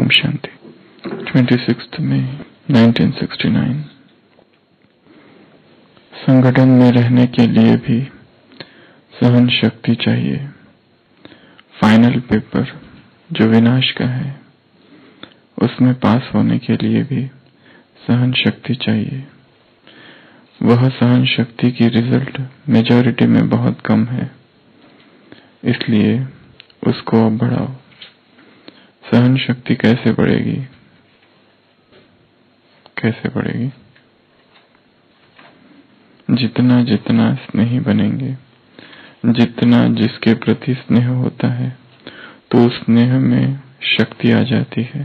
ओम शांति। 26 मई 1969। संगठन में रहने के लिए भी सहन शक्ति चाहिए। फाइनल पेपर जो विनाश का है, उसमें पास होने के लिए भी सहन शक्ति चाहिए। वह सहन शक्ति की रिजल्ट मेजॉरिटी में बहुत कम है, इसलिए उसको अब बढ़ाओ। सहन शक्ति कैसे बढ़ेगी? जितना जितना स्नेही बनेंगे, जितना जिसके प्रति स्नेह होता है, तो स्नेह में शक्ति आ जाती है।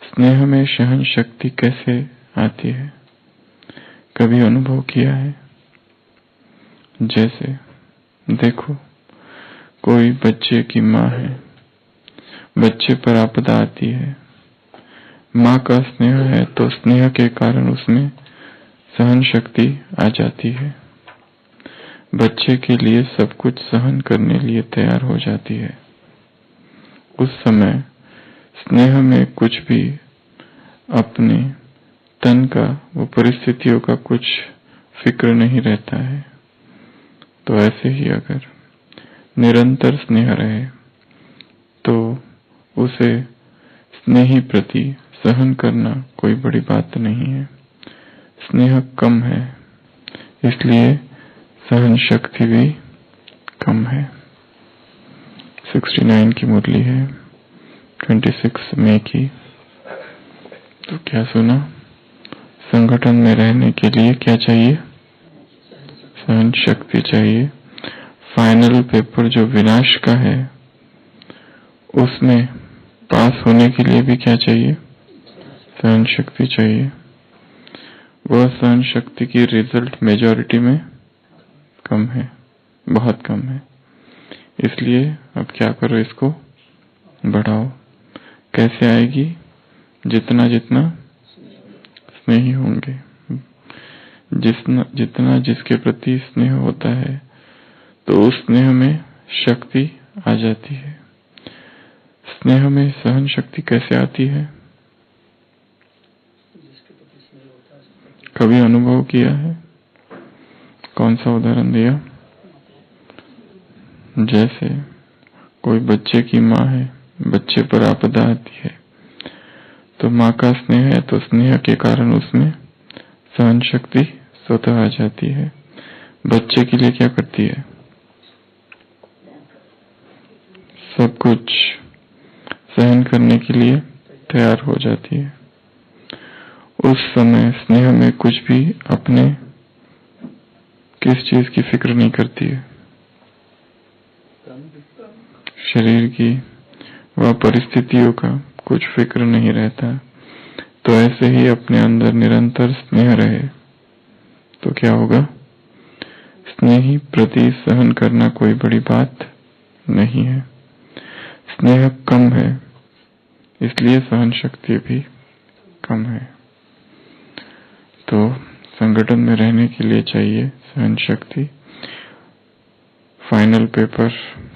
स्नेह में सहन शक्ति कैसे आती है, कभी अनुभव किया है? जैसे देखो, कोई बच्चे की माँ है, बच्चे पर आपदा आती है, माँ का स्नेह है तो स्नेह के कारण उसमें सहन शक्ति आ जाती है। बच्चे के लिए सब कुछ सहन करने लिए तैयार हो जाती है। उस समय स्नेह में कुछ भी अपने तन का वो परिस्थितियों का कुछ फिक्र नहीं रहता है। तो ऐसे ही अगर निरंतर स्नेह रहे तो उसे स्नेही प्रति सहन करना कोई बड़ी बात नहीं है। स्नेह कम है, इसलिए सहन शक्ति भी कम है। 69 की मुरली है, 26 मई की। तो क्या सुना? संगठन में रहने के लिए क्या चाहिए? सहन शक्ति चाहिए। फाइनल पेपर जो विनाश का है, उसमें पास होने के लिए भी क्या चाहिए? सहन शक्ति चाहिए। वह सहन शक्ति की रिजल्ट मेजॉरिटी में कम है, बहुत कम है। इसलिए अब क्या करो, इसको बढ़ाओ। कैसे आएगी? जितना जितना स्नेही होंगे, जितना जिसके प्रति स्नेह होता है, तो उस स्नेह में शक्ति आ जाती है। स्नेह में सहन शक्ति कैसे आती है? कभी अनुभव किया है? कौन सा उदाहरण दिया? जैसे कोई बच्चे की माँ है, बच्चे पर आपदा आती है, तो माँ का स्नेह है तो स्नेह के कारण उसमें सहन शक्ति स्वतः आ जाती है। बच्चे के लिए क्या करती है? सब कुछ सहन करने के लिए तैयार हो जाती है। उस समय स्नेह में कुछ भी अपने किस चीज की फिक्र नहीं करती है, शरीर की व परिस्थितियों का कुछ फिक्र नहीं रहता। तो ऐसे ही अपने अंदर निरंतर स्नेह रहे तो क्या होगा? स्नेही प्रति सहन करना कोई बड़ी बात नहीं है। स्नेह कम है, इसलिए सहन शक्ति भी कम है। तो संगठन में रहने के लिए चाहिए सहन शक्ति। फाइनल पेपर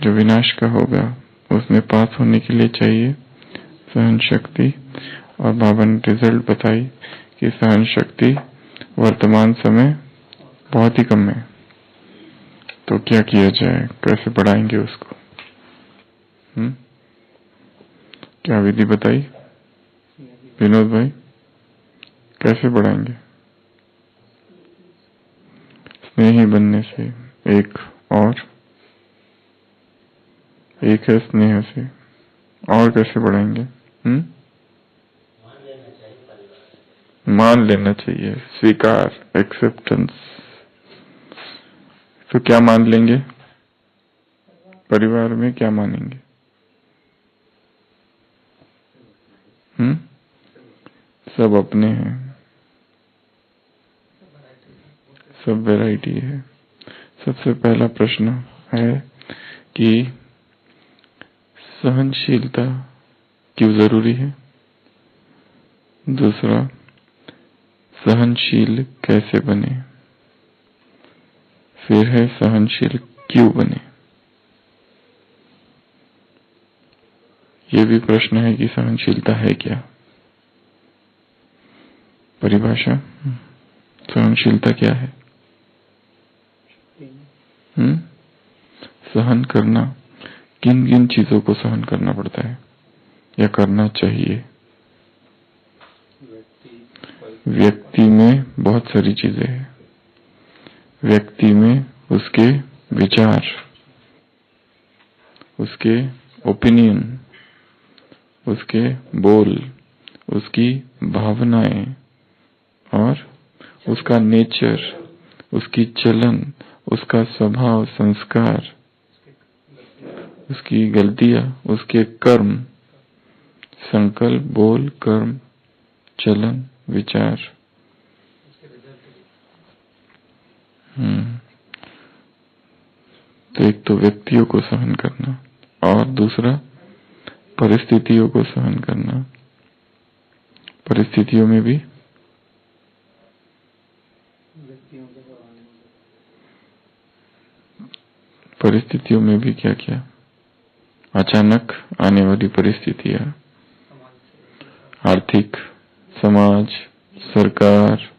जो विनाश का होगा, उसमें पास होने के लिए चाहिए सहन शक्ति। और बाबा ने रिजल्ट बताई कि सहन शक्ति वर्तमान समय बहुत ही कम है। तो क्या किया जाए, कैसे बढ़ाएंगे उसको? क्या विधि बताई विनोद भाई? कैसे बढ़ाएंगे? स्नेही बनने से। एक है स्नेह से। और कैसे बढ़ाएंगे? मान लेना चाहिए, स्वीकार, एक्सेप्टेंस। तो क्या मान लेंगे? परिवार में क्या मानेंगे? सब अपने हैं, सब वैरायटी है। सबसे पहला प्रश्न है कि सहनशीलता क्यों जरूरी है? दूसरा, सहनशील कैसे बने? फिर है सहनशील क्यों बने? ये भी प्रश्न है कि सहनशीलता है क्या? परिभाषा, सहनशीलता क्या है? सहन करना, किन किन चीजों को सहन करना पड़ता है या करना चाहिए? व्यक्ति में बहुत सारी चीजें हैं। व्यक्ति में उसके विचार, उसके ओपिनियन, उसके बोल, उसकी भावनाएं और उसका नेचर, उसकी चलन, उसका स्वभाव, संस्कार, उसकी गलतियां, उसके कर्म, संकल्प, बोल, कर्म, चलन, विचार। तो एक तो व्यक्तियों को सहन करना और दूसरा परिस्थितियों को सहन करना। परिस्थितियों में भी क्या क्या? अचानक आने वाली परिस्थितियां, आर्थिक, समाज, सरकार,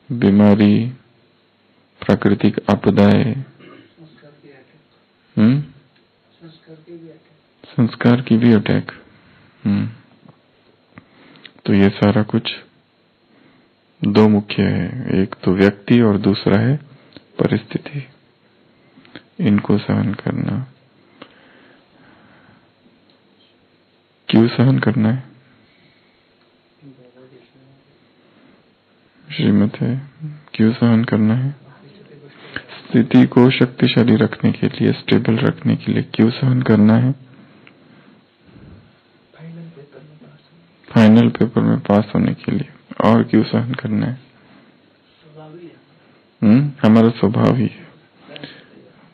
बीमारी, प्राकृतिक आपदाएं, संस्कार की भी अटैक। तो ये सारा कुछ दो मुख्य है, एक तो व्यक्ति और दूसरा है परिस्थिति। इनको सहन करना। क्यों सहन करना है? श्रीमत है, क्यों सहन करना है? स्थिति को शक्तिशाली रखने के लिए, स्टेबल रखने के लिए क्यों सहन करना है? फाइनल पेपर में पास होने के लिए। और क्यों सहन करना है? हमारा स्वभाव ही है,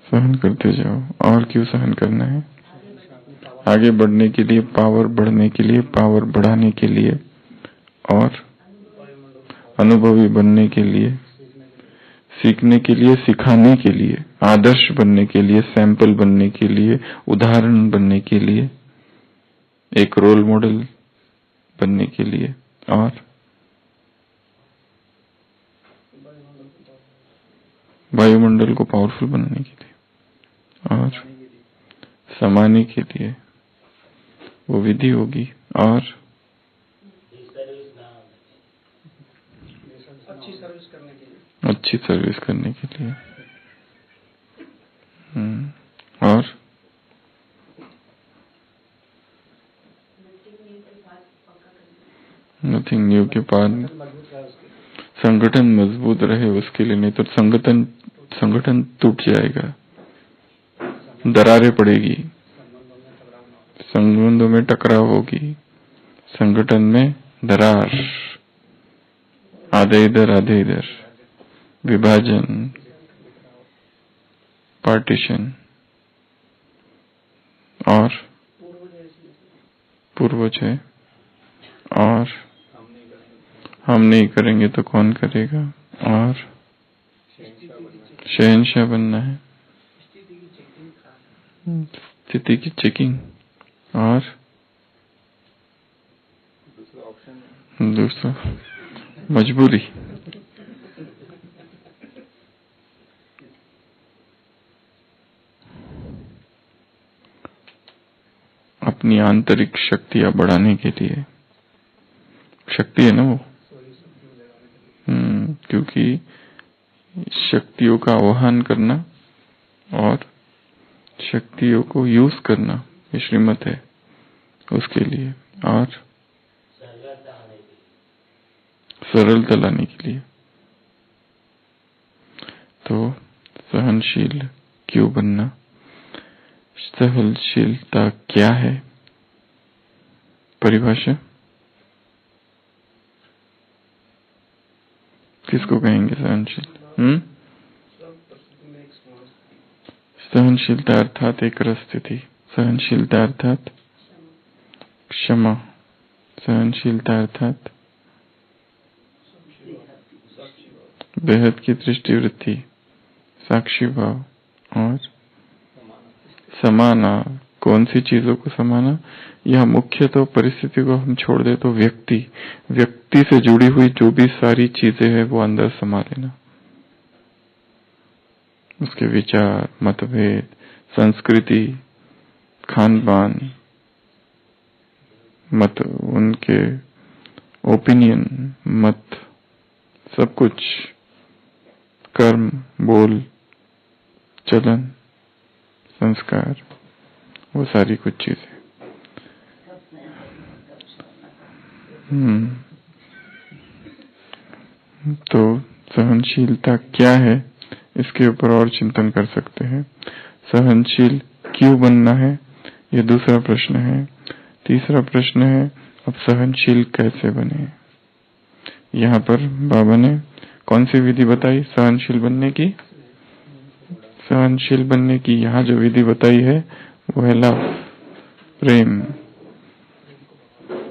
सहन करते जाओ। और क्यों सहन करना है? आगे बढ़ने के लिए, पावर बढ़ने के लिए, पावर बढ़ाने के लिए और अनुभवी बनने के लिए, सीखने के लिए, सिखाने के लिए, आदर्श बनने के लिए, सैंपल बनने के लिए, उदाहरण बनने के लिए, एक रोल मॉडल बनने के लिए और वायुमंडल को पावरफुल बनाने के लिए और समाने के लिए वो विधि होगी और अच्छी सर्विस करने के लिए। और नथिंग न्यू के बाद संगठन मजबूत रहे उसके लिए, नहीं तो संगठन टूट जाएगा, दरारें पड़ेगी, संबंधों में टकराव होगी, संगठन में दरार, आधे इधर, विभाजन, पार्टीशन और पूर्वज है। और हम नहीं करेंगे तो कौन करेगा? और शहंशाह बनना है, स्थिति की चेकिंग और दूसरा मजबूरी। अपनी आंतरिक शक्तियां बढ़ाने के लिए, शक्ति है ना वो, क्योंकि शक्तियों का आह्वान करना और शक्तियों को यूज करना ये श्रीमत है उसके लिए, और सरलता लाने के लिए। तो सहनशील क्यों बनना? सहनशीलता क्या है? परिभाषा किसको कहेंगे सहनशील? सहनशीलता अर्थात एक रस स्थिति, सहनशीलता अर्थात क्षमा, सहनशीलता अर्थात बेहद की दृष्टिवृत्ति, साक्षी भाव और कौन सी चीजों को समाना? यह मुख्य तो परिस्थिति को हम छोड़ दे तो व्यक्ति से जुड़ी हुई जो भी सारी चीजें हैं वो अंदर समा लेना। उसके विचार, मतभेद, संस्कृति, खान पान, मत, उनके ओपिनियन, मत, सब कुछ, कर्म, बोल, चलन, संस्कार, वो सारी कुछ चीजें। तो सहनशीलता क्या है, इसके ऊपर और चिंतन कर सकते हैं। सहनशील क्यों बनना है, ये दूसरा प्रश्न है। तीसरा प्रश्न है, अब सहनशील कैसे बने? यहाँ पर बाबा ने कौन सी विधि बताई सहनशील बनने की? सहनशील बनने की यहाँ जो विधि बताई है वो है लव, प्रेम।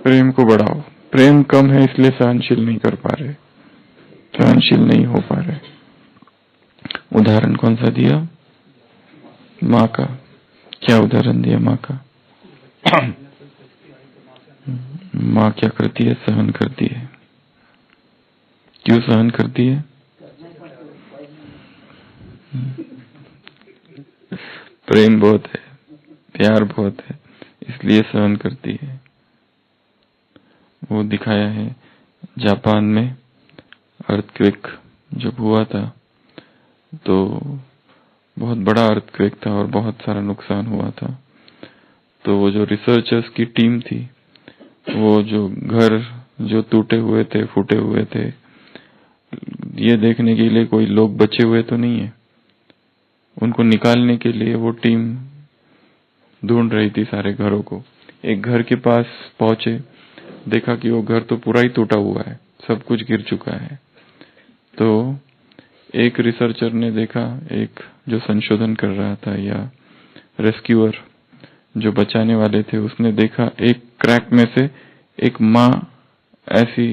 प्रेम को बढ़ाओ। प्रेम कम है इसलिए सहनशील नहीं कर पा रहे, सहनशील नहीं हो पा रहे। उदाहरण कौन सा दिया? माँ का। क्या उदाहरण दिया माँ का? माँ क्या करती है? सहन करती है। क्यों सहन करती है? प्रेम बहुत है, प्यार बहुत है, इसलिए सहन करती है। वो दिखाया है जापान में अर्थक्वेक जब हुआ था तो बहुत बड़ा अर्थक्वेक था और बहुत सारा नुकसान हुआ था। तो वो जो रिसर्चर्स की टीम थी, वो जो घर जो टूटे हुए थे, फूटे हुए थे, ये देखने के लिए कोई लोग बचे हुए तो नहीं है, उनको निकालने के लिए वो टीम ढूंढ रही थी सारे घरों को। एक घर के पास पहुंचे, देखा कि वो घर तो पूरा ही टूटा हुआ है, सब कुछ गिर चुका है। तो एक रिसर्चर ने देखा, एक जो संशोधन कर रहा था या रेस्क्यूअर जो बचाने वाले थे, उसने देखा एक क्रैक में से एक माँ ऐसी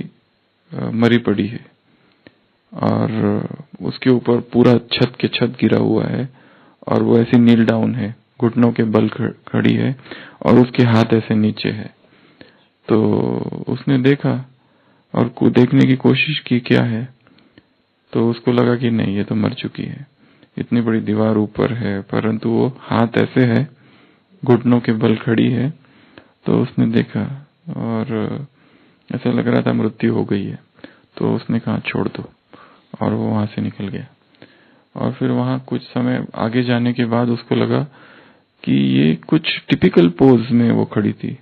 मरी पड़ी है और उसके ऊपर पूरा छत के छत गिरा हुआ है और वो ऐसी नील डाउन है, घुटनों के बल खड़ी है और उसके हाथ ऐसे नीचे है। तो उसने देखा और देखने की कोशिश की क्या है, तो उसको लगा कि नहीं, ये तो मर चुकी है। इतनी बड़ी दीवार ऊपर है परंतु वो हाथ ऐसे है, घुटनों के बल खड़ी है। तो उसने देखा और ऐसा लग रहा था मृत्यु हो गई है। तो उसने कहा छोड़ दो और वो वहां से निकल गया। और फिर वहां कुछ समय आगे जाने के बाद उसको लगा कि ये कुछ टिपिकल पोज में वो खड़ी थी,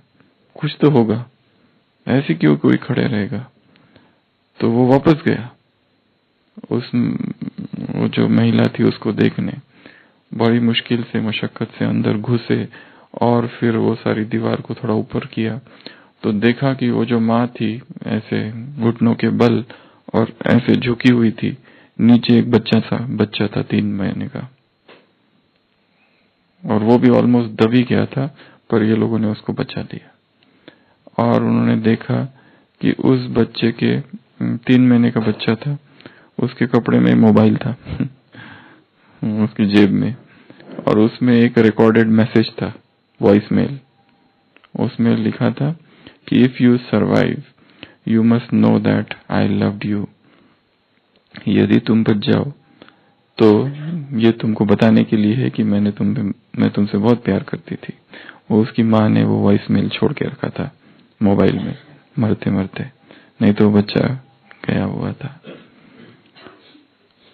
कुछ तो होगा, ऐसे क्यों कोई खड़े रहेगा। तो वो वापस गया, वो जो महिला थी उसको देखने, बड़ी मुश्किल से मशक्कत से अंदर घुसे और फिर वो सारी दीवार को थोड़ा ऊपर किया तो देखा कि वो जो माँ थी ऐसे घुटनों के बल और ऐसे झुकी हुई थी, नीचे एक बच्चा था 3 महीने का और वो भी ऑलमोस्ट दबी गया था, पर ये लोगों ने उसको बचा लिया। और उन्होंने देखा कि उस बच्चे के 3 महीने का बच्चा था, उसके कपड़े में मोबाइल था उसकी जेब में, और उसमें एक रिकॉर्डेड मैसेज था, वॉइस मेल। उसमें लिखा था कि if you survive you must know that I loved you. यदि तुम बच जाओ तो ये तुमको बताने के लिए है कि मैं तुमसे बहुत प्यार करती थी। वो उसकी माँ ने वो वॉइस मेल छोड़ के रखा था मोबाइल में मरते मरते, नहीं तो बच्चा गया हुआ था।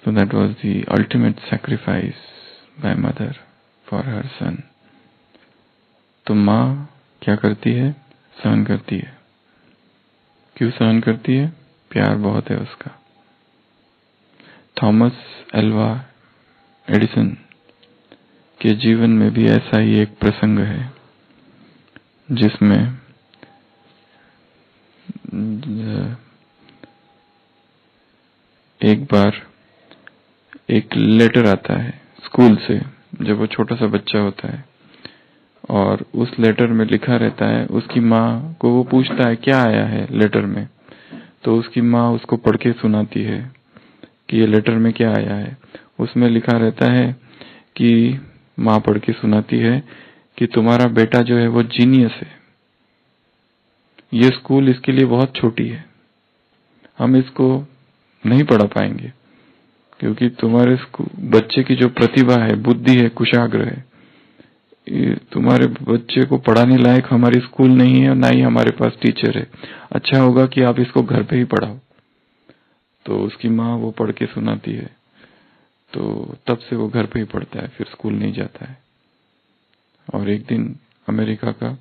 So that was the ultimate sacrifice by mother for her son. तो माँ क्या करती है? सहन करती है। क्यों सहन करती है? प्यार बहुत है उसका। थॉमस एल्वा एडिसन के जीवन में भी ऐसा ही एक प्रसंग है जिसमें एक बार एक लेटर आता है स्कूल से, जब वो छोटा सा बच्चा होता है, और उस लेटर में लिखा रहता है, उसकी माँ को वो पूछता है क्या आया है लेटर में, तो उसकी माँ उसको पढ़ के सुनाती है कि ये लेटर में क्या आया है। उसमें लिखा रहता है कि माँ पढ़ के सुनाती है कि तुम्हारा बेटा जो है वो जीनियस है, ये स्कूल इसके लिए बहुत छोटी है, हम इसको नहीं पढ़ा पाएंगे, क्योंकि तुम्हारे बच्चे की जो प्रतिभा है, बुद्धि है, कुशाग्र है, तुम्हारे बच्चे को पढ़ाने लायक हमारी स्कूल नहीं है और ना ही हमारे पास टीचर है। अच्छा होगा कि आप इसको घर पे ही पढ़ाओ। तो उसकी माँ वो पढ़ के सुनाती है, तो तब से वो घर पे ही पढ़ता है, फिर स्कूल नहीं जाता है। और एक दिन अमेरिका का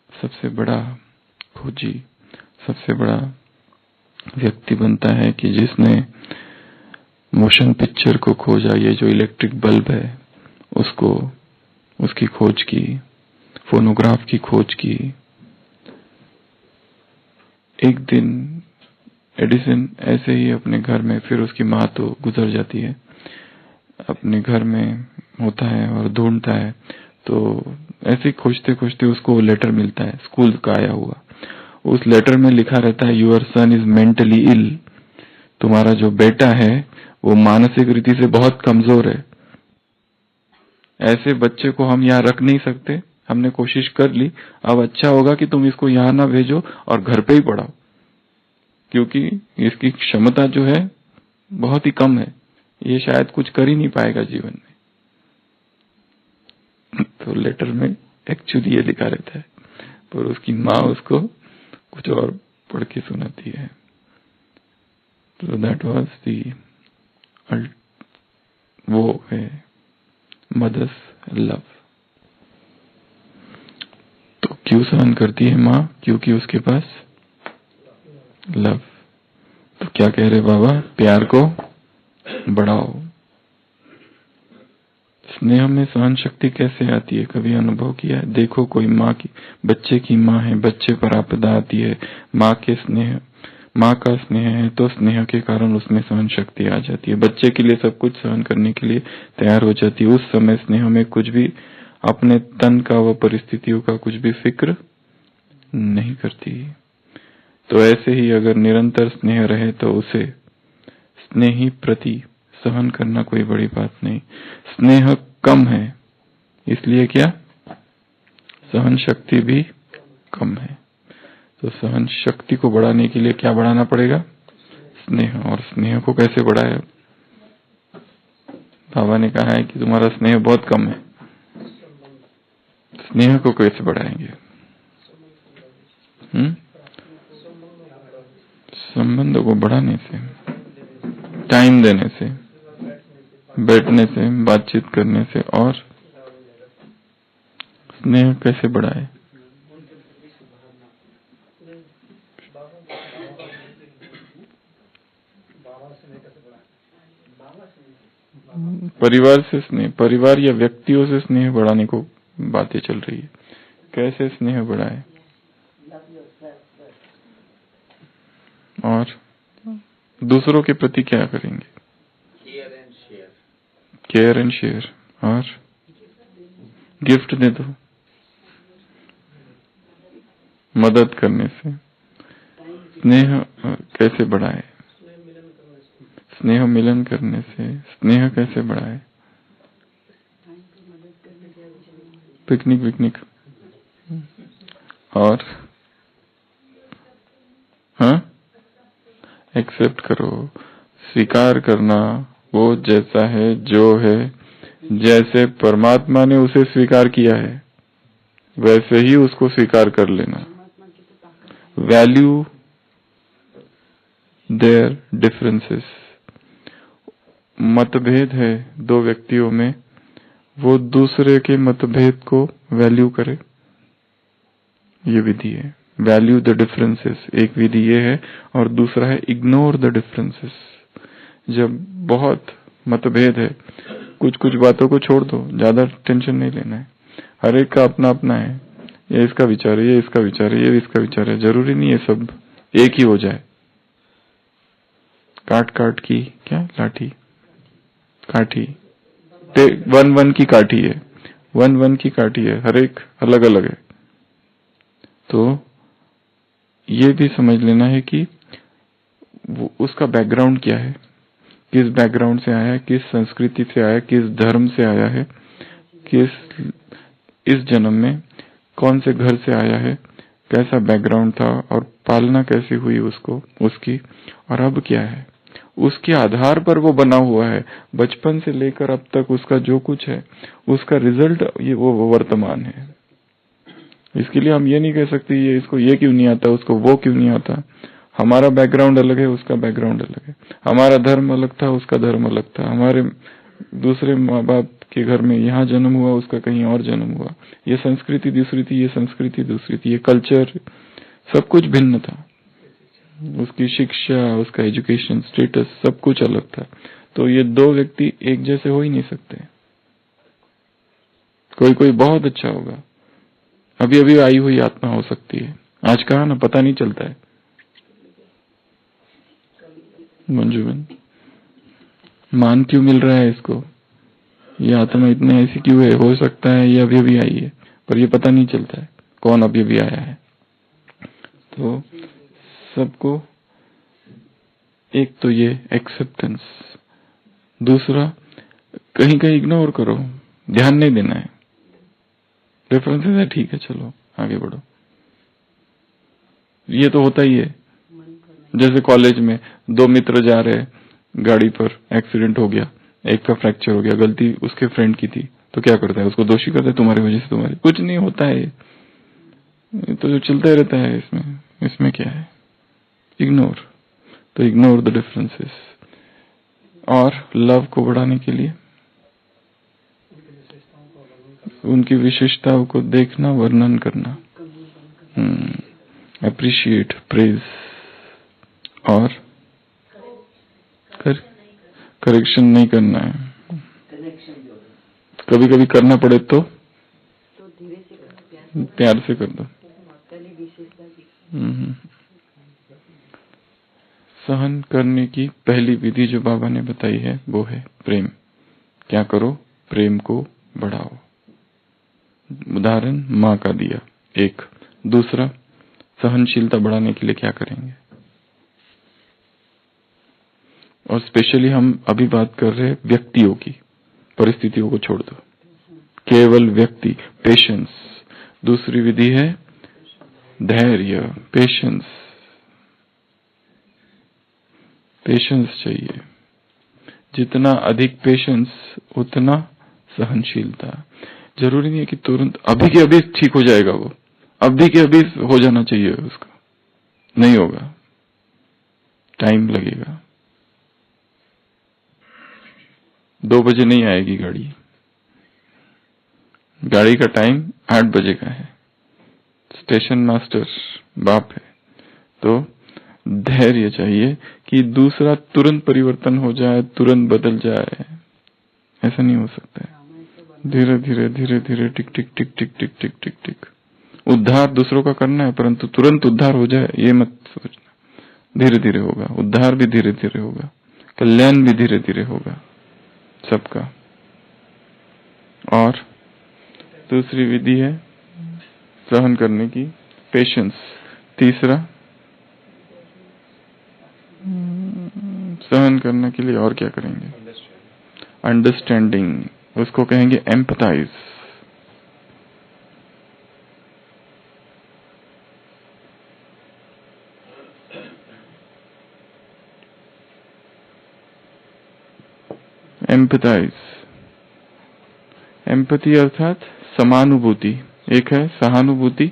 सबसे बड़ा खोजी, सबसे बड़ा व्यक्ति बनता है कि जिसने मोशन पिक्चर को खोजा, ये जो इलेक्ट्रिक बल्ब है उसको, उसकी खोज की, फोनोग्राफ की खोज की। एक दिन एडिसन ऐसे ही अपने घर में, फिर उसकी माँ तो गुजर जाती है, अपने घर में होता है और ढूंढता है, तो ऐसे ही खोजते खोजते उसको लेटर मिलता है स्कूल का आया हुआ। उस लेटर में लिखा रहता है, your son is mentally ill, तुम्हारा जो बेटा है वो मानसिक रीति से बहुत कमजोर है। ऐसे बच्चे को हम यहाँ रख नहीं सकते, हमने कोशिश कर ली, अब अच्छा होगा कि तुम इसको यहाँ ना भेजो और घर पे ही पढ़ाओ, क्योंकि इसकी क्षमता जो है बहुत ही कम है, ये शायद कुछ कर ही नहीं पाएगा जीवन में। तो लेटर में एक्चुअली ये लिखा रहता है, पर उसकी माँ उसको कुछ और पढ़ के सुनाती है। तो दैट वाज दी, वो है मदर्स लव। तो क्यों सहन करती है माँ? क्योंकि उसके पास लव। तो क्या कह रहे बाबा? प्यार को बढ़ाओ। स्नेह में सहन शक्ति कैसे आती है, कभी अनुभव किया है? देखो, कोई माँ की, बच्चे की माँ है, बच्चे पर आपदा आती है, माँ के स्नेह, माँ का स्नेह है तो स्नेह के कारण उसमें सहन शक्ति आ जाती है, बच्चे के लिए सब कुछ सहन करने के लिए तैयार हो जाती है। उस समय स्नेह में कुछ भी, अपने तन का व परिस्थितियों का कुछ भी फिक्र नहीं करती। तो ऐसे ही अगर निरंतर स्नेह रहे तो उसे स्नेही प्रति सहन करना कोई बड़ी बात नहीं। स्नेह कम है इसलिए क्या, सहन शक्ति भी कम है। तो सहन शक्ति को बढ़ाने के लिए क्या बढ़ाना पड़ेगा? स्नेह। और स्नेह को कैसे बढ़ाए? बाबा ने कहा है कि तुम्हारा स्नेह बहुत कम है, स्नेह को कैसे बढ़ाएंगे? संबंधों को बढ़ाने से, टाइम देने से, बैठने से, बातचीत करने से। और स्नेह कैसे बढ़ाए? परिवार से स्नेह, परिवार या व्यक्तियों से स्नेह बढ़ाने को बातें चल रही है। कैसे स्नेह बढ़ाए? और दूसरों के प्रति क्या करेंगे? Care and share. और गिफ्ट दे दो, मदद करने से। स्नेह कैसे बढ़ाए? स्नेह मिलन करने से। स्नेह कैसे बढ़ाए? पिकनिक विकनिक। और हाँ, एक्सेप्ट करो, स्वीकार करना, वो जैसा है, जो है, जैसे परमात्मा ने उसे स्वीकार किया है वैसे ही उसको स्वीकार कर लेना। Value there differences. मतभेद है दो व्यक्तियों में, वो दूसरे के मतभेद को वैल्यू करे, ये विधि है। वैल्यू द डिफरेंसेस एक विधि ये है, और दूसरा है इग्नोर द डिफरेंसेस। जब बहुत मतभेद है, कुछ कुछ बातों को छोड़ दो, ज्यादा टेंशन नहीं लेना है। हर एक का अपना अपना है, ये इसका विचार है, ये इसका विचार है, ये इसका विचार है, जरूरी नहीं है सब एक ही हो जाए। काट काट की क्या लाठी, काठी, वन वन की काठी है, वन वन की काठी है, हर एक अलग अलग है। तो ये भी समझ लेना है कि वो उसका बैकग्राउंड क्या है, किस बैकग्राउंड से आया है, किस संस्कृति से आया है, किस धर्म से आया है, किस इस जन्म में कौन से घर से आया है, कैसा बैकग्राउंड था और पालना कैसी हुई उसकी, और अब क्या है, उसके आधार पर वो बना हुआ है। बचपन से लेकर अब तक उसका जो कुछ है, उसका रिजल्ट वो वर्तमान है। इसके लिए हम ये नहीं कह सकते इसको ये क्यों नहीं आता, उसको वो क्यों नहीं आता। हमारा बैकग्राउंड अलग है, उसका बैकग्राउंड अलग है। हमारा धर्म अलग था, उसका धर्म अलग था। हमारे दूसरे माँ बाप के घर में यहाँ जन्म हुआ, उसका कहीं और जन्म हुआ। ये संस्कृति दूसरी थी, ये संस्कृति दूसरी थी, ये कल्चर, सब कुछ भिन्न था। उसकी शिक्षा, उसका एजुकेशन स्टेटस, सब कुछ अलग था। तो ये दो व्यक्ति एक जैसे हो ही नहीं सकते। कोई कोई बहुत अच्छा होगा, अभी अभी आई हुई आत्मा हो सकती है, आज कहा ना, पता नहीं चलता है। मंजूबन, मान क्यों मिल रहा है इसको, ये आत्मा इतने ऐसी क्यों है, हो सकता है ये अभी अभी आई है, पर ये पता नहीं चलता है कौन अभी अभी आया है। तो सबको, एक तो ये एक्सेप्टेंस, दूसरा कहीं कहीं इग्नोर करो, ध्यान नहीं देना है। रेफरेंसेस है, ठीक है, चलो आगे बढ़ो। ये तो होता ही है। जैसे कॉलेज में दो मित्र जा रहे, गाड़ी पर एक्सीडेंट हो गया, एक का फ्रैक्चर हो गया, गलती उसके फ्रेंड की थी, तो क्या करता है, उसको दोषी करता है, तुम्हारी वजह से, तुम्हारी कुछ नहीं होता है, ये तो जो चलता ही रहता है। इसमें क्या है, इग्नोर। तो इग्नोर द डिफरेंसेस। और लव को बढ़ाने के लिए उनकी विशेषताओं को देखना, वर्णन करना, अप्रिशिएट, प्रेज, और करेक्शन नहीं करना है। कभी कभी करना पड़े तो प्यार से कर दो। सहन करने की पहली विधि जो बाबा ने बताई है वो है प्रेम। क्या करो, प्रेम को बढ़ाओ। उदाहरण माँ का दिया एक। दूसरा, सहनशीलता बढ़ाने के लिए क्या करेंगे। और स्पेशली हम अभी बात कर रहे हैं व्यक्तियों की, परिस्थितियों को छोड़ दो, केवल व्यक्ति, पेशेंस। दूसरी विधि है धैर्य, पेशेंस। पेशेंस चाहिए, जितना अधिक पेशेंस उतना सहनशीलता। जरूरी नहीं है कि तुरंत अभी के अभी ठीक हो जाएगा, वो अभी के अभी हो जाना चाहिए, उसका नहीं होगा, टाइम लगेगा। 2 बजे नहीं आएगी गाड़ी, गाड़ी का टाइम 8 बजे का है। स्टेशन मास्टर बाप है, तो धैर्य चाहिए कि दूसरा तुरंत परिवर्तन हो जाए, तुरंत बदल जाए, ऐसा नहीं हो सकता है। धीरे धीरे धीरे धीरे, टिक टिक टिक टिक टिक टिक टिक टिक। उद्धार दूसरों का करना है, परंतु तुरंत उद्धार हो जाए ये मत सोचना। धीरे धीरे होगा, उद्धार भी धीरे धीरे होगा, कल्याण भी धीरे धीरे होगा सबका। और दूसरी विधि है सहन करने की, पेशेंस। तीसरा, सहन करने के लिए और क्या करेंगे, अंडरस्टैंडिंग, उसको कहेंगे एम्पथाइज। एम्पथाइज, एम्पथी अर्थात समानुभूति। एक है सहानुभूति,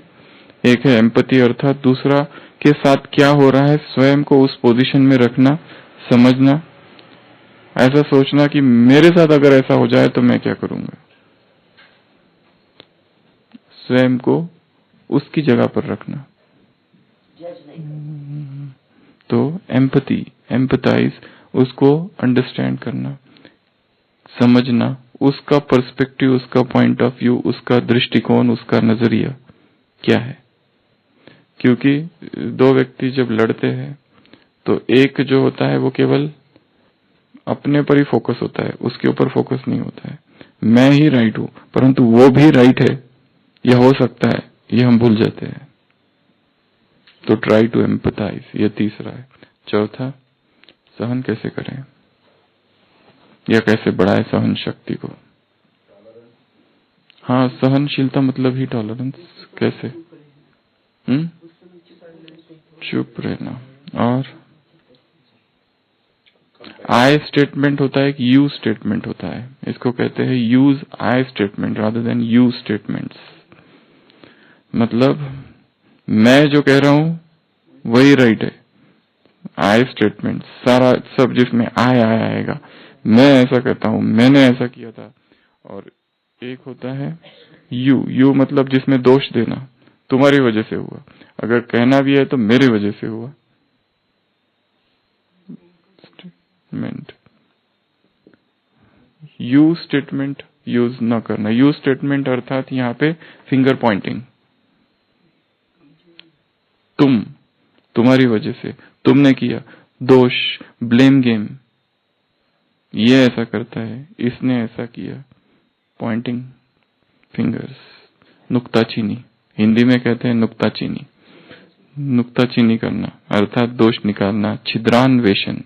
एक है एम्पथी अर्थात दूसरा के साथ क्या हो रहा है स्वयं को उस पोजीशन में रखना, समझना, ऐसा सोचना कि मेरे साथ अगर ऐसा हो जाए तो मैं क्या करूंगा, स्वयं को उसकी जगह पर रखना। तो एम्पथी, एम्पथाइज, उसको अंडरस्टैंड करना, समझना, उसका पर्सपेक्टिव, उसका पॉइंट ऑफ व्यू, उसका दृष्टिकोण, उसका नजरिया क्या है। क्योंकि दो व्यक्ति जब लड़ते हैं तो एक जो होता है वो केवल अपने पर ही फोकस होता है, उसके ऊपर फोकस नहीं होता है। मैं ही राइट हूं, परंतु वो भी राइट है, यह हो सकता है, ये हम भूल जाते हैं। तो ट्राई टू एम्पथाइज, ये तीसरा है। चौथा, सहन कैसे करें या कैसे बढ़ाए सहन शक्ति को। हाँ, सहनशीलता मतलब ही टॉलरेंस। कैसे? चुप रहना। और आई स्टेटमेंट होता है कि यू स्टेटमेंट होता है, इसको कहते हैं use I statement rather than you statements. मतलब मैं जो कह रहा हूं वही राइट है। आई स्टेटमेंट सारा सब जिसमें आई आएगा, मैं ऐसा करता हूं, मैंने ऐसा किया था। और एक होता है यू मतलब जिसमें दोष देना, तुम्हारी वजह से हुआ। अगर कहना भी है तो मेरी वजह से हुआ। स्टेटमेंट यू स्टेटमेंट यूज न करना। यू स्टेटमेंट अर्थात यहाँ पे फिंगर पॉइंटिंग, तुम्हारी वजह से, तुमने किया, दोष, ब्लेम गेम, ये ऐसा करता है, इसने ऐसा किया, पॉइंटिंग फिंगर्स। नुक्ताचीनी, हिंदी में कहते हैं नुक्ताचीनी। नुक्ताचीनी करना अर्थात दोष निकालना। छिद्रान्वेषण,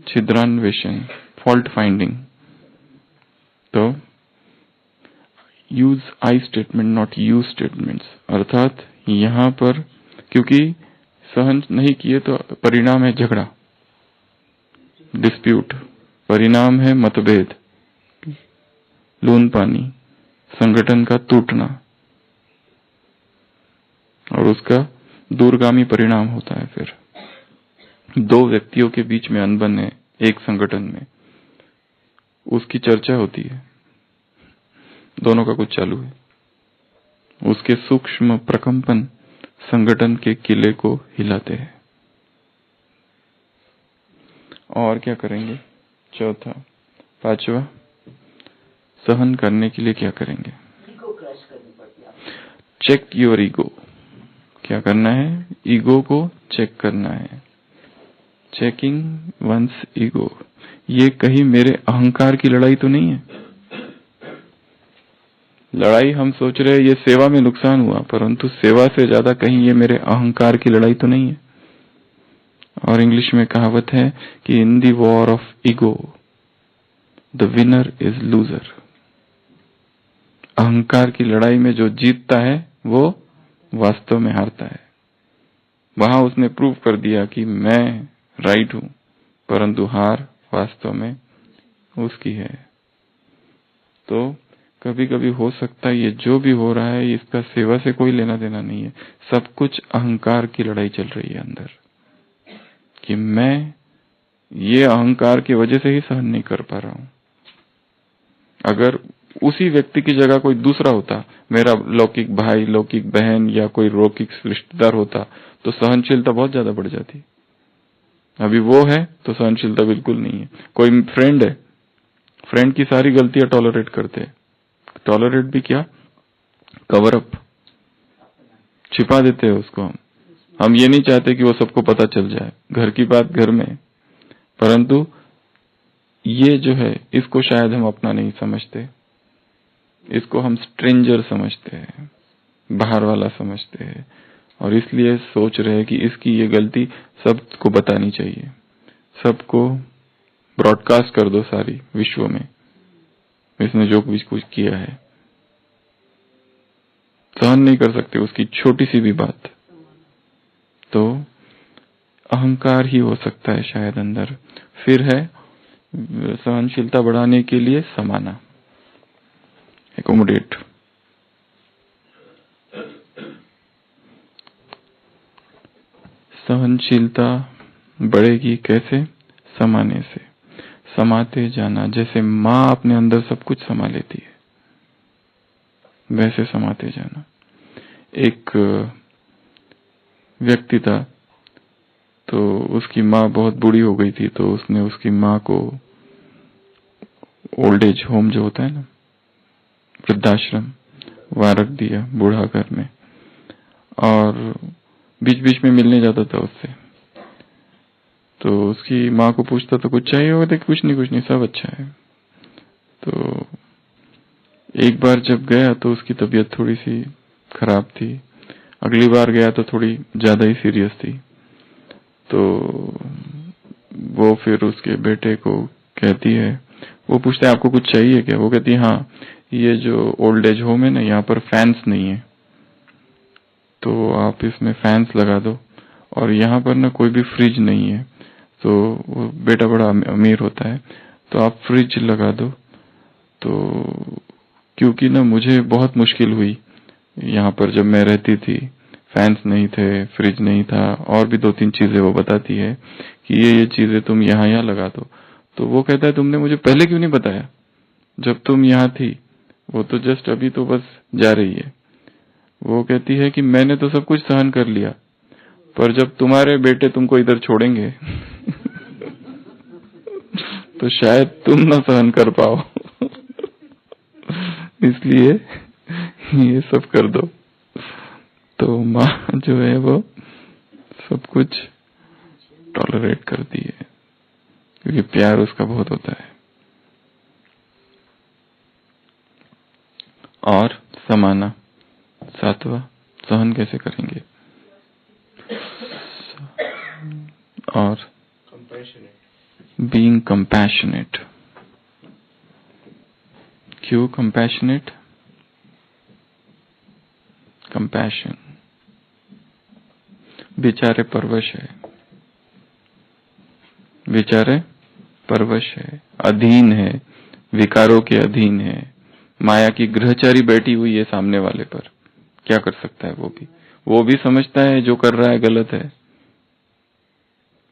छिद्रान्वेषण, फॉल्ट फाइंडिंग। तो use I statement not you statements, अर्थात यहाँ पर क्योंकि सहन नहीं किए तो परिणाम है झगड़ा, डिस्प्यूट, परिणाम है मतभेद, लून पानी, संगठन का टूटना, और उसका दूरगामी परिणाम होता है फिर दो व्यक्तियों के बीच में अनबन है एक संगठन में, उसकी चर्चा होती है, दोनों का कुछ चालू है, उसके सूक्ष्म प्रकंपन संगठन के किले को हिलाते हैं। और क्या करेंगे? चौथा, पांचवा, सहन करने के लिए क्या करेंगे? Check your ego. क्या करना है? ईगो को चेक करना है। Checking one's ego. ये कहीं मेरे अहंकार की लड़ाई तो नहीं है। लड़ाई हम सोच रहे हैं ये सेवा में नुकसान हुआ, परंतु सेवा से ज्यादा कहीं ये मेरे अहंकार की लड़ाई तो नहीं है। और इंग्लिश में कहावत है कि in the war of ego the winner is loser. अहंकार की लड़ाई में जो जीतता है वो वास्तव में हारता है। वहां उसने प्रूव कर दिया कि मैं राइट हूं, परंतु हार वास्तव में उसकी है। तो कभी कभी हो सकता है ये जो भी हो रहा है इसका सेवा से कोई लेना देना नहीं है, सब कुछ अहंकार की लड़ाई चल रही है अंदर, कि मैं ये अहंकार की वजह से ही सहन नहीं कर पा रहा हूं। अगर उसी व्यक्ति की जगह कोई दूसरा होता, मेरा लौकिक भाई, लौकिक बहन या कोई लौकिक रिश्तेदार होता, तो सहनशीलता बहुत ज्यादा बढ़ जाती। अभी वो है तो सहनशीलता बिल्कुल नहीं है। कोई फ्रेंड है, फ्रेंड की सारी गलतियां टॉलरेट करते हैं, टॉलरेट भी क्या, कवर अप, छिपा देते हैं उसको। हम ये नहीं चाहते कि वो सबको पता चल जाए, घर की बात घर में, परंतु ये जो है इसको शायद हम अपना नहीं समझते, इसको हम स्ट्रेंजर समझते हैं, बाहर वाला समझते हैं, और इसलिए सोच रहे हैं कि इसकी ये गलती सबको बतानी चाहिए, सबको ब्रॉडकास्ट कर दो सारी विश्व में, इसने जो कुछ किया है। सहन नहीं कर सकते उसकी छोटी सी भी बात, तो अहंकार ही हो सकता है शायद अंदर। फिर है सहनशीलता बढ़ाने के लिए समाना, एकोमोडेट। सहनशीलता बढ़ेगी कैसे? समाने से, समाते जाना। जैसे माँ अपने अंदर सब कुछ समा लेती है, वैसे समाते जाना। एक व्यक्ति था, तो उसकी माँ बहुत बूढ़ी हो गई थी, तो उसने उसकी माँ को ओल्ड एज होम जो होता है ना, वृद्धाश्रम, वहां रख दिया, बूढ़ा घर में, और बीच बीच में मिलने जाता था उससे। तो उसकी माँ को पूछता तो कुछ चाहिए होगा, तो कुछ नहीं सब अच्छा है। तो एक बार जब गया तो उसकी तबीयत थोड़ी सी खराब थी, अगली बार गया तो थोड़ी ज्यादा ही सीरियस थी। तो वो फिर उसके बेटे को कहती है वो पूछते हैं आपको कुछ चाहिए क्या? वो कहती है हाँ, ये जो ओल्ड एज होम है ना, यहाँ पर फैंस नहीं है, तो आप इसमें फैंस लगा दो। और यहाँ पर ना कोई भी फ्रिज नहीं है, तो वो बेटा बड़ा अमीर होता है, तो आप फ्रिज लगा दो। तो क्योंकि ना मुझे बहुत मुश्किल हुई यहाँ पर, जब मैं रहती थी फैंस नहीं थे, फ्रिज नहीं था, और भी 2-3 चीजें वो बताती है कि ये चीजें तुम यहाँ लगा दो। तो वो कहता है तुमने मुझे पहले क्यों नहीं बताया जब तुम यहाँ थी? वो तो जस्ट अभी तो बस जा रही है। वो कहती है कि मैंने तो सब कुछ सहन कर लिया, पर जब तुम्हारे बेटे तुमको इधर छोड़ेंगे तो शायद तुम ना सहन कर पाओ इसलिए ये सब कर दो। तो माँ जो है वो सब कुछ टॉलरेट करती है, क्योंकि प्यार उसका बहुत होता है। और समाना, 7वां, सहन कैसे करेंगे? और बीइंग कंपैशनेट। क्यों कंपैशनेट? कंपैशन, बेचारे परवश है, बेचारे परवश है, अधीन है, विकारों के अधीन है, माया की ग्रहचारी बैठी हुई है सामने वाले पर। क्या कर सकता है? वो भी समझता है जो कर रहा है गलत है,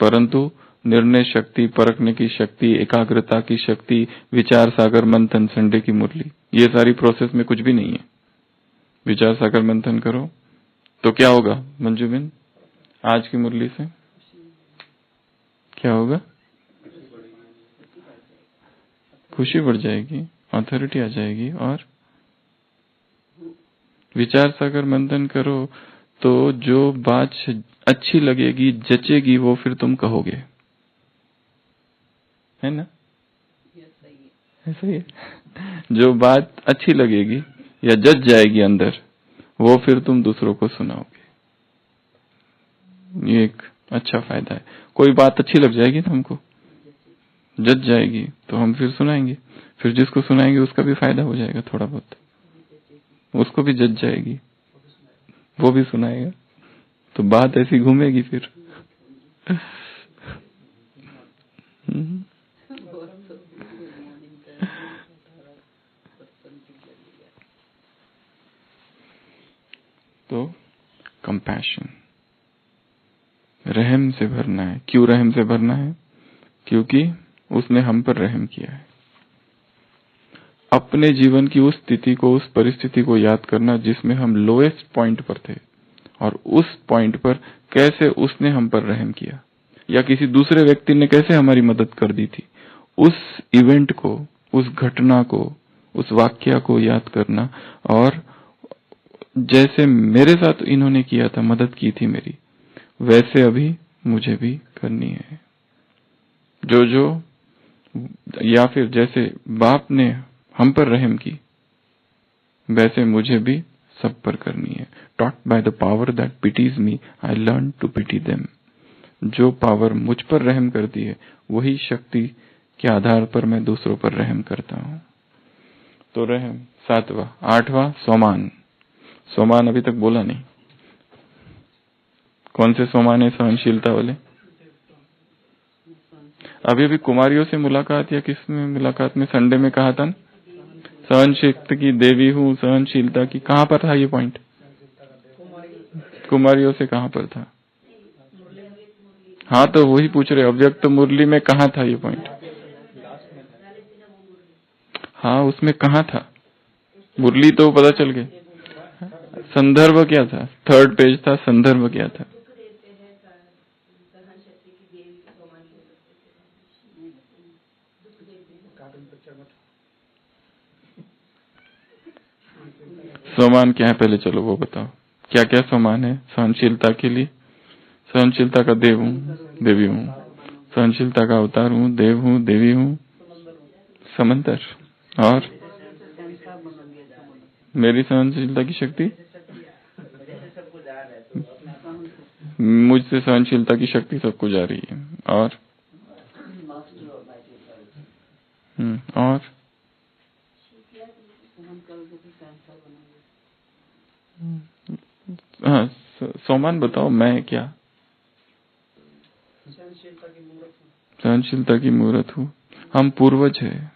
परंतु निर्णय शक्ति, परखने की शक्ति, एकाग्रता की शक्ति, विचार सागर मंथन, संडे की मुरली, ये सारी प्रोसेस में कुछ भी नहीं है। विचार सागर मंथन करो तो क्या होगा मंजू बिन? आज की मुरली से क्या होगा? खुशी बढ़ जाएगी, अथॉरिटी आ जाएगी। और विचार सागर मंथन करो तो जो बात अच्छी लगेगी, जचेगी, वो फिर तुम कहोगे, है ना? ऐसा ही है। जो बात अच्छी लगेगी या जच जाएगी अंदर, वो फिर तुम दूसरों को सुनाओगे। ये एक अच्छा फायदा है। कोई बात अच्छी लग जाएगी ना हमको, जच जाएगी, तो हम फिर सुनाएंगे। फिर जिसको सुनाएंगे उसका भी फायदा हो जाएगा थोड़ा बहुत, उसको भी जच जाएगी, वो भी सुनाएगा, तो बात ऐसी घूमेगी फिर। तो कंपैशन, रहम से भरना है। क्यों रहम से भरना है? क्योंकि उसने हम पर रहम किया है। अपने जीवन की उस स्थिति को, उस परिस्थिति को याद करना जिसमें हम लोएस्ट पॉइंट पर थे, और उस पॉइंट पर कैसे उसने हम पर रहम किया, या किसी दूसरे व्यक्ति ने कैसे हमारी मदद कर दी थी। उस इवेंट को, उस घटना को, उस वाक्य को याद करना, और जैसे मेरे साथ इन्होंने किया था, मदद की थी मेरी, वैसे अभी मुझे भी करनी है। जो या फिर जैसे बाप ने हम पर रहम की, वैसे मुझे भी सब पर करनी है। Taught by the power that pities me, I learn to pity them. जो पावर मुझ पर रहम करती है, वही शक्ति के आधार पर मैं दूसरों पर रहम करता हूँ। तो रहम 7वां। 8वां सोमान। सोमान अभी तक बोला नहीं। कौन से सोमान है? सहनशीलता वाले। अभी कुमारियों से मुलाकात, या किस में मुलाकात में संडे में कहा था ना, सहनशीलता की देवी हूँ, सहनशीलता की। कहाँ पर था ये पॉइंट? कुमारियों से कहाँ पर था? हाँ, तो वही पूछ रहे, अव्यक्त तो मुरली में कहाँ था ये पॉइंट? हाँ, उसमें कहाँ था? मुरली तो पता चल गए, संदर्भ क्या था? 3rd पेज था, संदर्भ क्या था? सोमान क्या है पहले चलो वो बताओ। क्या क्या सोमान है सहनशीलता के लिए? सहनशीलता का देव हूँ, देवी हूँ। सहनशीलता का अवतार हूँ, देव हूँ, देवी हूँ, समंदर। और मेरी सहनशीलता की शक्ति, मुझसे सहनशीलता की शक्ति सबको जा रही है। और और हाँ, सोमान बताओ, मैं क्या सहनशीलता की मूर्त हूँ। हम पूर्वज है,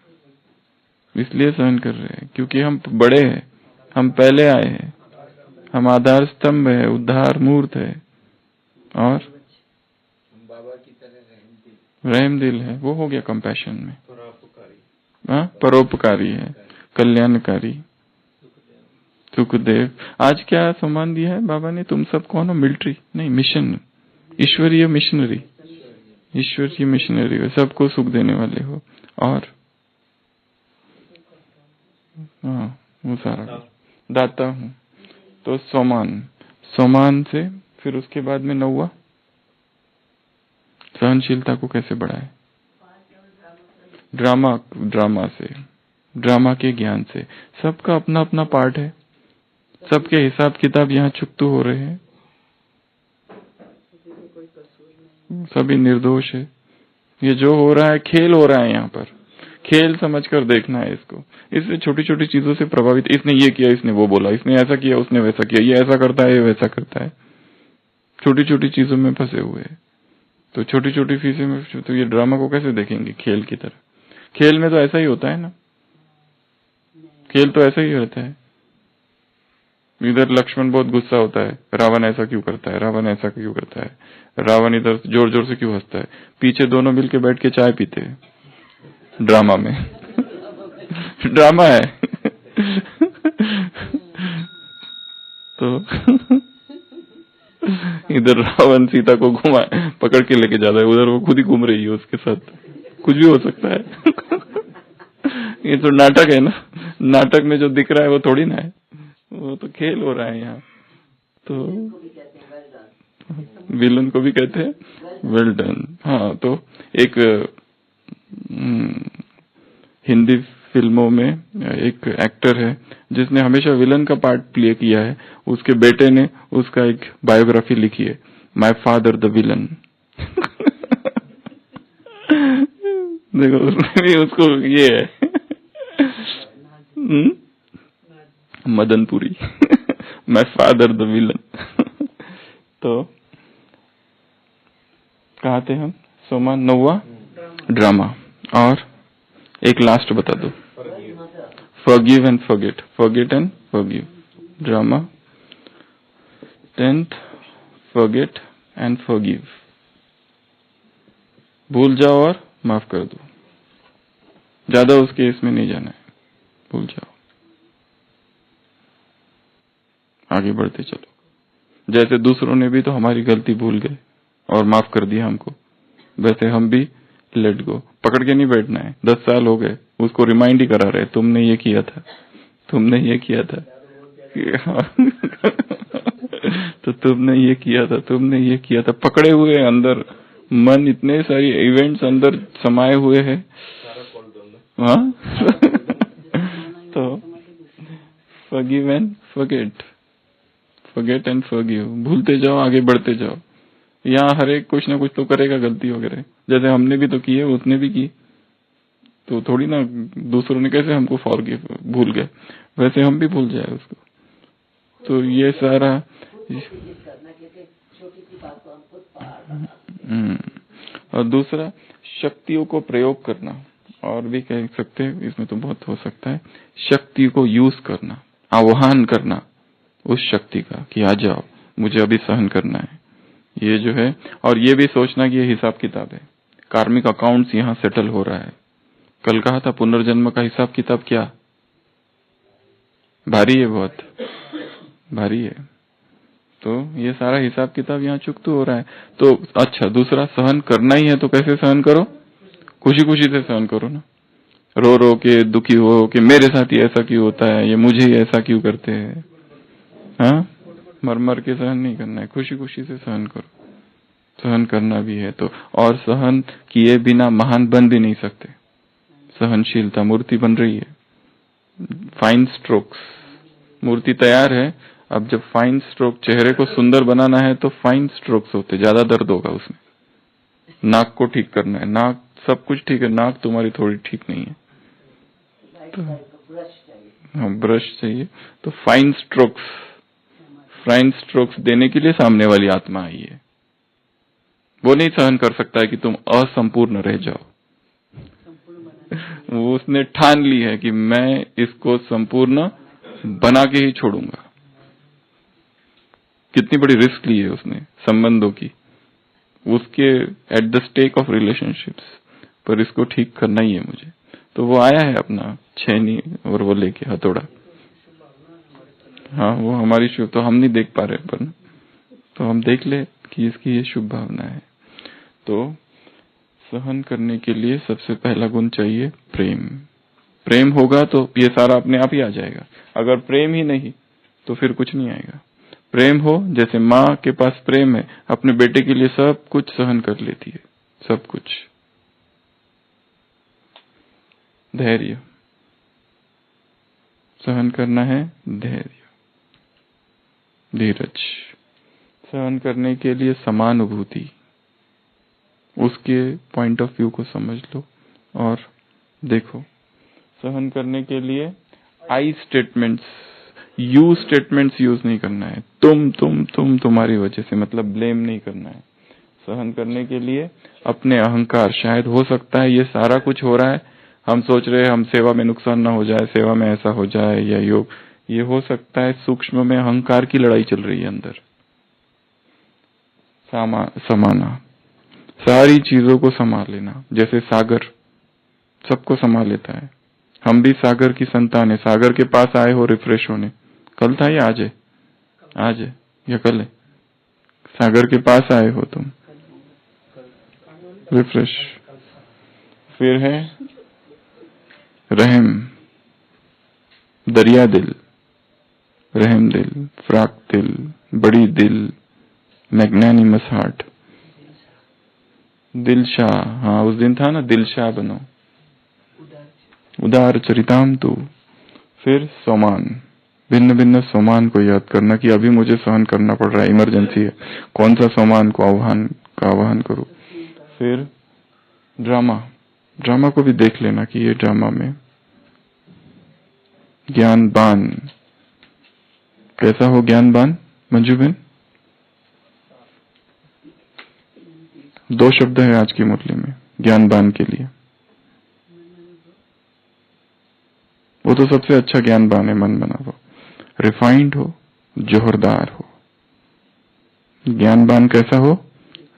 इसलिए सहन कर रहे हैं क्योंकि हम बड़े हैं, हम पहले आए हैं, हम आधार स्तंभ है, उद्धार मूर्त है। और बाबा की तरह रहम दिल है, वो हो गया कंपैशन में। हाँ, परोपकारी है, कल्याणकारी, सुखदेव। आज क्या सम्मान दिया है बाबा ने? तुम सब कौन हो? मिलिट्री नहीं, मिशन, ईश्वरीय मिशनरी, ईश्वरीय मिशनरी हो, सबको सुख देने वाले हो। और हाँ, वो सारा दाता हूँ। तो सोमान, सोमान से फिर उसके बाद में 9वां, सहनशीलता को कैसे बढ़ाए? ड्रामा, ड्रामा से, ड्रामा के ज्ञान से। सबका अपना अपना पार्ट है, सबके हिसाब किताब यहाँ चुकतू हो रहे हैं, सभी निर्दोष है। ये जो हो रहा है खेल हो रहा है, यहाँ पर खेल समझकर देखना है इसको। इससे छोटी छोटी चीजों से प्रभावित, इसने ये किया, इसने वो बोला, इसने ऐसा किया, उसने वैसा किया, ये ऐसा करता है, ये वैसा करता है, छोटी छोटी चीजों में फंसे हुए हैं। तो छोटी छोटी चीजों में, तो ये ड्रामा को कैसे देखेंगे? खेल की तरह। खेल में तो ऐसा ही होता है ना, खेल तो ऐसा ही होता है। इधर लक्ष्मण बहुत गुस्सा होता है, रावण ऐसा क्यों करता है, रावण ऐसा क्यों करता है, रावण इधर जोर जोर से क्यों हंसता है, पीछे दोनों मिलके बैठ के चाय पीते हैं ड्रामा में। ड्रामा है। तो इधर रावण सीता को घुमा पकड़ के लेके जा रहा है, उधर वो खुद ही घूम रही है उसके साथ, कुछ भी हो सकता है। ये तो नाटक है ना, नाटक में जो दिख रहा है वो थोड़ी ना है, वो तो खेल हो रहा है यहाँ। तो विलन को भी कहते हैं वेल डन। हाँ, तो एक हिंदी फिल्मों में एक एक्टर है जिसने हमेशा विलन का पार्ट प्ले किया है, उसके बेटे ने उसका एक बायोग्राफी लिखी है, माय फादर द विलन। देखो उसमें भी उसको ये है Madan Puri. My father the villain. तो कहाँ थे हम? सोमान 9वां ड्रामा। और एक लास्ट बता दो, forgive and forget, forget and forgive drama. 10th forget and forgive, भूल जाओ और माफ कर दो। ज्यादा उसके इसमें नहीं जाना है, भूल जाओ, आगे बढ़ते चलो। जैसे दूसरों ने भी तो हमारी गलती भूल गए और माफ कर दिया हमको, वैसे हम भी लेट गो, पकड़ के नहीं बैठना है। 10 साल हो गए, उसको रिमाइंड ही करा रहे, तुमने ये किया था, तुमने ये किया था। तो तुमने ये किया था, तुमने ये किया था, पकड़े हुए अंदर मन, इतने सारी इवेंट्स अंदर समाये हुए हैं। हाँ। तो forgive and forget, forget and forgive, भूलते जाओ, आगे बढ़ते जाओ। यहाँ हर एक कुछ ना कुछ तो करेगा गलती वगैरह, जैसे हमने भी तो की है, उसने भी की, तो थोड़ी ना दूसरों ने कैसे हमको फॉरगिव भूल गए, वैसे हम भी भूल जाए उसको। तो ये सारा और दूसरा शक्तियों को प्रयोग करना, और भी कह सकते हैं, इसमें तो बहुत हो सकता है। शक्ति को यूज करना, आह्वान करना उस शक्ति का कि आ जाओ, मुझे अभी सहन करना है, ये जो है। और ये भी सोचना कि ये हिसाब किताब है, कार्मिक अकाउंट्स यहाँ सेटल हो रहा है। कल कहा था पुनर्जन्म का हिसाब किताब क्या भारी है, बहुत भारी है। तो ये सारा हिसाब किताब यहाँ चुकतू हो रहा है। तो अच्छा, दूसरा सहन करना ही है तो कैसे सहन करो? खुशी खुशी से सहन करो ना, रो रो के दुखी हो कि मेरे साथ ही ऐसा क्यों होता है, ये मुझे ही ऐसा क्यों करते हैं। हाँ, मर मर के सहन नहीं करना है, खुशी खुशी से सहन करो। सहन करना भी है तो, और सहन किए बिना महान बन भी नहीं सकते। सहनशीलता मूर्ति बन रही है, फाइन स्ट्रोक्स, मूर्ति तैयार है। अब जब फाइन स्ट्रोक, चेहरे को सुंदर बनाना है तो फाइन स्ट्रोक्स होते, ज्यादा दर्द होगा उसमें। नाक को ठीक करना है, नाक सब कुछ ठीक है, नाक तुम्हारी थोड़ी ठीक नहीं है, तो हाँ, ब्रश चाहिए। तो फाइन स्ट्रोक्स देने के लिए सामने वाली आत्मा आई है। वो नहीं सहन कर सकता है कि तुम असंपूर्ण रह जाओ। वो उसने ठान ली है कि मैं इसको संपूर्ण बना के ही छोड़ूंगा। कितनी बड़ी रिस्क ली है उसने संबंधों की, उसके at the stake of relationships, पर इसको ठीक करना ही है मुझे। तो वो आया है अपना छेनी और वो लेके हथौड़ा। हाँ, वो हमारी शुभ, तो हम नहीं देख पा रहे, पर तो हम देख ले कि इसकी ये शुभ भावना है। तो सहन करने के लिए सबसे पहला गुण चाहिए प्रेम। प्रेम होगा तो ये सारा अपने आप ही आ जाएगा। अगर प्रेम ही नहीं तो फिर कुछ नहीं आएगा। प्रेम हो, जैसे माँ के पास प्रेम है, अपने बेटे के लिए सब कुछ सहन कर लेती है, सब कुछ। धैर्य, सहन करना है, धैर्य, धीरज। सहन करने के लिए समानुभूति, उसके पॉइंट ऑफ व्यू को समझ लो और देखो। सहन करने के लिए आई स्टेटमेंट्स, यू स्टेटमेंट्स यूज नहीं करना है। तुम तुम्हारी वजह से, मतलब ब्लेम नहीं करना है। सहन करने के लिए अपने अहंकार, शायद हो सकता है ये सारा कुछ हो रहा है, हम सोच रहे हैं हम सेवा में नुकसान ना हो जाए, सेवा में ऐसा हो जाए या योग, ये हो सकता है सूक्ष्म में अहंकार की लड़ाई चल रही है अंदर। समाना, सारी चीजों को संभाल लेना। जैसे सागर सबको संभाल लेता है, हम भी सागर की संतान है। सागर के पास आए हो रिफ्रेश होने, कल था या आज है? आज है या कल है? सागर के पास आए हो तुम रिफ्रेश। फिर है रहम, दरिया दिल, रहम दिल, फ्राक दिल, बड़ी दिल, मैग्नानिमस हार्ट, दिलशाह। हाँ, उस दिन था ना, दिलशाह बनो, उदार चरिताम तू। फिर सोमान, भिन्न भिन्न सोमान को याद करना कि अभी मुझे सहन करना पड़ रहा है, इमरजेंसी है, कौन सा सोमान को आह्वान करूं। फिर ड्रामा को भी देख लेना कि ये ड्रामा में ज्ञानबान कैसा हो। ज्ञानबान मंजू बहन, 2 शब्द है आज की मुरली में ज्ञानबान के लिए। वो तो सबसे अच्छा ज्ञानबान है, मन बना हो, रिफाइंड हो, जोहरदार हो। ज्ञानबान कैसा हो?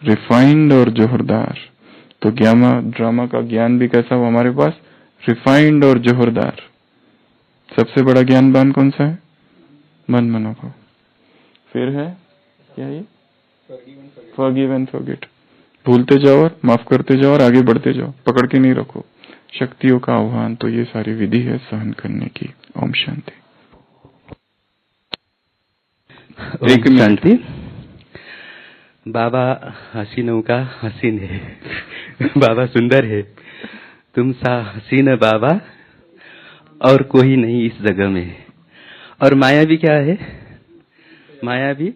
रिफाइंड और जोहरदार। तो ड्रामा का ज्ञान भी कैसा हो हमारे पास? रिफाइंड और जोहरदार। सबसे बड़ा ज्ञानबान कौन सा है? मन मनोभाव। फिर है क्या ये? Forgive and forget. भूलते जाओ और माफ करते जाओ और आगे बढ़ते जाओ, पकड़ के नहीं रखो। शक्तियों का आह्वान, तो ये सारी विधि है सहन करने की। ओम शांति। एक शांति। बाबा हसीनों का हसीन है, बाबा सुंदर है, तुम सा हसीन बाबा और कोई नहीं इस जगह में। और माया भी क्या है? माया भी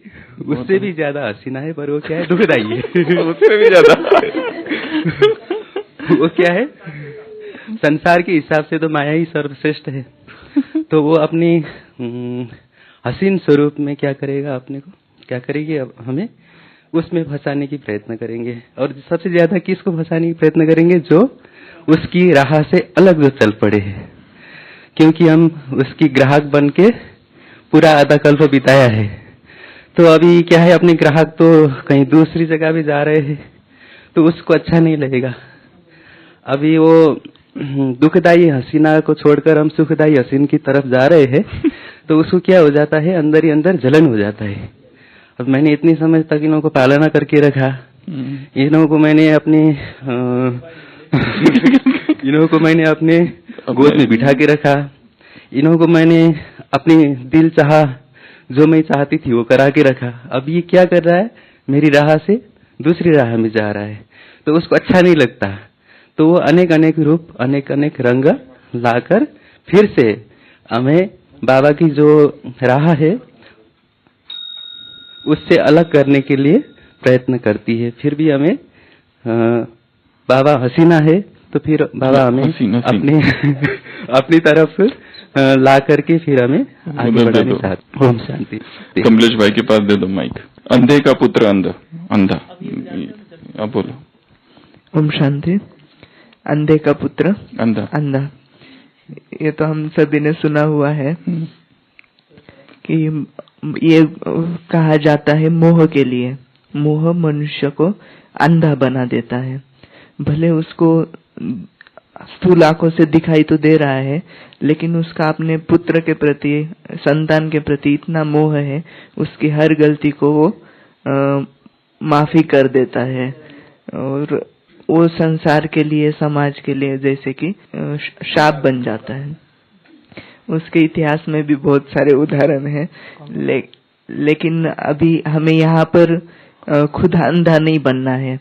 उससे भी ज्यादा हसीना है, पर वो क्या है? दुखदाई है। उससे भी ज्यादा वो क्या है? संसार के हिसाब से तो माया ही सर्वश्रेष्ठ है। तो वो अपनी हसीन स्वरूप में क्या करेगा? अपने को क्या करेगी? अब हमें उसमें फंसाने की प्रयत्न करेंगे। और सबसे ज्यादा किसको फंसाने की प्रयत्न करेंगे? जो उसकी राह से अलग जो चल पड़े हैं। क्योंकि हम उसकी ग्राहक बन के पूरा आधा कल्प बिताया है, तो अभी क्या है, अपने ग्राहक तो कहीं दूसरी जगह भी जा रहे हैं, तो उसको अच्छा नहीं लगेगा। अभी वो दुखदाई हसीना को छोड़कर हम सुखदाई हसीन की तरफ जा रहे हैं, तो उसको क्या हो जाता है? अंदर ही अंदर जलन हो जाता है। अब मैंने इतनी समय तक इन्हों को पालना करके रखा, इन्हों को मैंने अपने गोद में बिठा के रखा, इन्हों को मैंने अपनी दिल चाहा जो मैं चाहती थी वो करा के रखा। अब ये क्या कर रहा है? मेरी राह से दूसरी राह में जा रहा है, तो उसको अच्छा नहीं लगता। तो वो अनेक अनेक रूप, अनेक अनेक रंग लाकर फिर से हमें बाबा की जो राह है उससे अलग करने के लिए प्रयत्न करती है। फिर भी हमें बाबा हसीना है तो फिर बाबा हमें हसीन। अपनी अपनी तरफ ला करके फिर हमें आगे उधर दे बढ़ाने दो। चाहते। ओम शांति। कमलेश भाई के पास दे दो माइक। अंधे का पुत्र अंधा, अब बोलो। ओम शांति। अंधे का पुत्र अंधा। अंधा, ये तो हम सभी ने सुना हुआ है कि ये कहा जाता है मोह के लिए। मोह मनुष्य को अंधा बना देता है। भले उसको स्थूल आंखों से दिखाई तो दे रहा है, लेकिन उसका अपने पुत्र के प्रति, संतान के प्रति इतना मोह है, उसकी हर गलती को वो माफी कर देता है। और वो संसार के लिए, समाज के लिए जैसे कि शाप बन जाता है। उसके इतिहास में भी बहुत सारे उदाहरण हैं, लेकिन अभी हमें यहाँ पर खुद अंधा नहीं बनना है।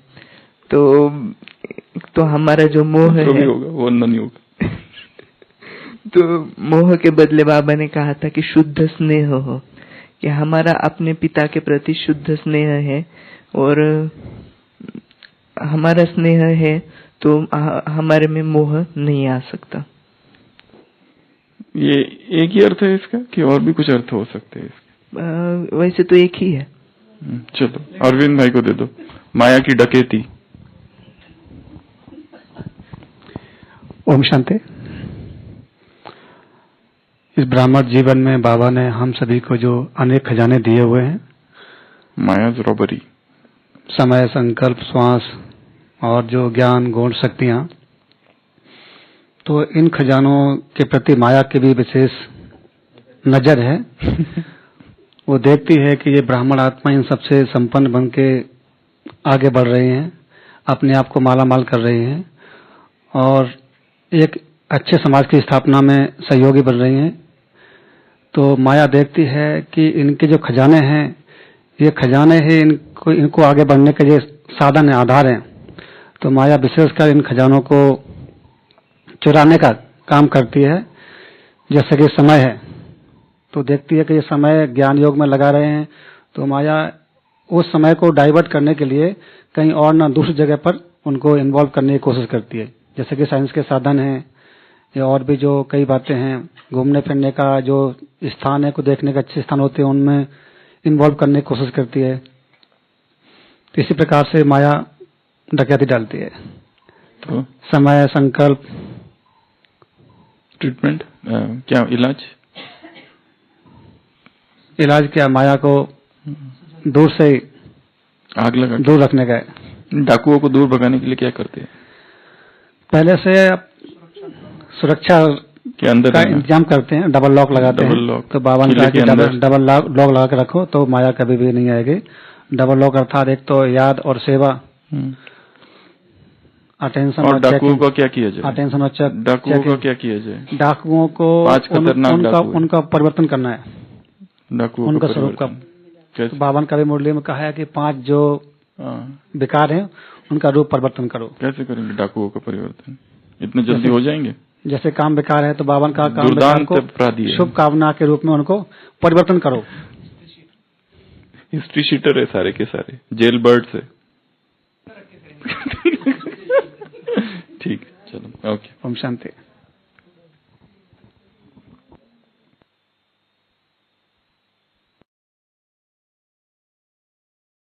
तो हमारा जो मोह है, भी होगा, वो अंधा नहीं होगा। तो मोह के बदले बाबा ने कहा था कि शुद्ध स्नेह हो, कि हमारा अपने पिता के प्रति शुद्ध स्नेह है, और हमारा स्नेह है तो हमारे में मोह नहीं आ सकता। ये एक ही अर्थ है इसका कि और भी कुछ अर्थ हो सकते हैं इसके? वैसे तो एक ही है। चलो अरविंद भाई को दे दो। माया की डकैती। ओम शांति। इस ब्राह्मण जीवन में बाबा ने हम सभी को जो अनेक खजाने दिए हुए हैं, मायाज रॉबरी, समय, संकल्प, श्वास और जो ज्ञान, गुण, शक्तियां, तो इन खजानों के प्रति माया की भी विशेष नजर है। वो देखती है कि ये ब्राह्मण आत्मा इन सबसे संपन्न बन के आगे बढ़ रही हैं, अपने आप को माला माल कर रही हैं और एक अच्छे समाज की स्थापना में सहयोगी बन रही हैं। तो माया देखती है कि इनके जो खजाने हैं, ये खजाने ही इनको आगे बढ़ने के ये साधन है, आधार हैं। तो माया विशेषकर इन खजानों को चुराने का काम करती है। जैसे कि समय है, तो देखती है कि ये समय ज्ञान योग में लगा रहे हैं, तो माया उस समय को डाइवर्ट करने के लिए कहीं और ना दूसरी जगह पर उनको इन्वॉल्व करने की कोशिश करती है। जैसे कि साइंस के साधन हैं या और भी जो कई बातें हैं, घूमने फिरने का जो स्थान है, को देखने का अच्छे स्थान होते हैं, उनमें इन्वॉल्व करने की कोशिश करती है। तो इसी प्रकार से माया डकैती डालती है। तो समय, संकल्प, ट्रीटमेंट, क्या इलाज क्या? माया को दूर से आग लगा दूर रखने का है। डाकुओं को दूर भगाने के लिए क्या करते हैं? पहले से सुरक्षा के अंदर का इंतजाम करते हैं, डबल लॉक लगाते हैं। लॉक, तो बाबा ने कहा कि डबल लॉक लगा के रखो तो माया कभी भी नहीं आएगी। डबल लॉक अर्थात एक तो याद और सेवा, अटेंशन और डाकुओं का क्या किया जाए? अटेंशन और चेक। डाकुओं का क्या किया जाए? डाकुओं को उनका परिवर्तन करना है, डाकुओं उनका स्वरूप का। तो बाबा ने कभी मुरली में कहा है कि 5 जो विकार हैं उनका रूप परिवर्तन करो। कैसे करेंगे डाकुओं का परिवर्तन? इतने जल्दी हो जाएंगे? जैसे काम विकार है तो बाबा का काम विकार को शुभ कामना के रूप में उनको परिवर्तन करो। हिस्ट्री शीटर है सारे के सारे, जेल बर्ड्स है। ठीक, चलो, ओके। ओम शांति।